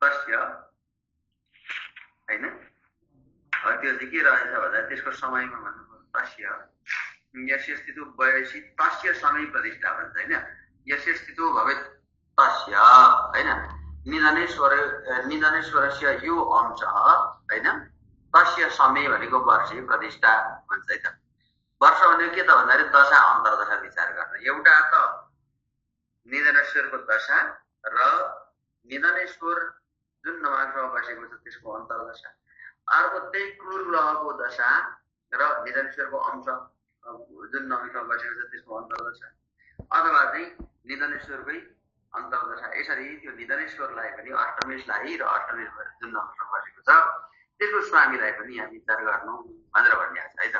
तस्य हैन त्यो चाहिँ के रहेछ भन्दा त्यसको समयमा भन्नु तस्य यस्य स्थितो वयसी तस्य समय प्रतिष्ठा भन्छ हैन यस्य स्थितो भवेत् तस्य हैन निधनेश्वरस्य यो अंश हैन तस्य समय भनेको वर्षे प्रतिष्ठा भन्छ है त वर्ष भनेको के त भन्दाखेरि दशा अन्तर्दशा विचार गर्न एउटा त निधनेश्वरको दशा र निधनेश्वर जुन नवाग्रह बसेको छ त्यसको अन्तर्दशा अर्को त्यही क्रूर ग्रहको दशा र निधनेश्वरको अंश जुन नवाग्रह बसेको छ त्यसको अन्तर्दशा अथवा चाहिँ निधनेश्वरकै अन्तर्दशा यसरी त्यो निधनेश्वरलाई पनि अष्टमेशलाई र अष्टमेश जुन नवाग्रह बसेको छ त्यसको स्वामीलाई पनि यहाँ विचार गर्नु भनेर भनिएको छ है त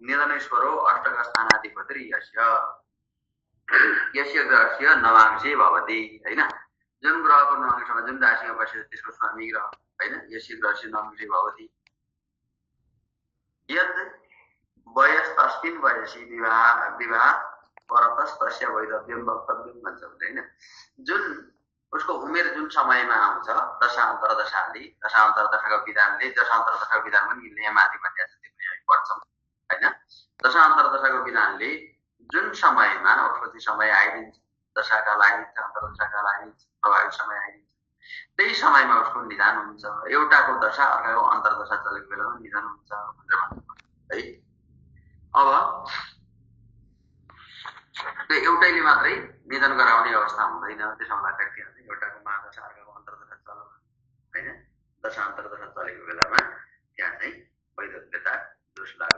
निधनेश्वरो अष्टक स्थानाधिपति यस्य ग्रहस्य नवांशे भवति हैन जुन ग्रहको नवांशमा जुन राशिमा बसेको त्यसको स्वामी ग्रह हैन यस्य ग्रहस्य नवांशे भवति यद् वयस्तस्मिन् वयसि विवाह परतस्तस्य वैधव्यं वक्तव्यं भन्छ हैन जुन उसको उमेर जुन समयमा आउँछ दशान्तरदशाको विधानले दशान्तरदशाको विधान पनि यहाँ माथि भनिएको छ त्यो पनि हामी पढ्छौँ हैन दशान्तरदशाको विधानले जुन समयमा उसको चाहिँ समय आइदिन्छ दशाका लागि अन्तर्दशाका लागि प्रभावित समय आइदिन्छ त्यही समयमा उसको निदान हुन्छ एउटाको दशा अर्काको अन्तर्दशा चलेको बेलामा निदान हुन्छ भनेर भन्नुपर्छ है अब त्यो एउटैले मात्रै निधन गराउने अवस्था हुँदैन त्यसमा लाग्दाखेरि के हुन्छ एउटाको महादशा अर्काको अन्तर्दशा चल्यो हैन दशा अन्तर्दशा चलेको बेलामा त्यहाँ चाहिँ वैधव्यता दोष लाग्छ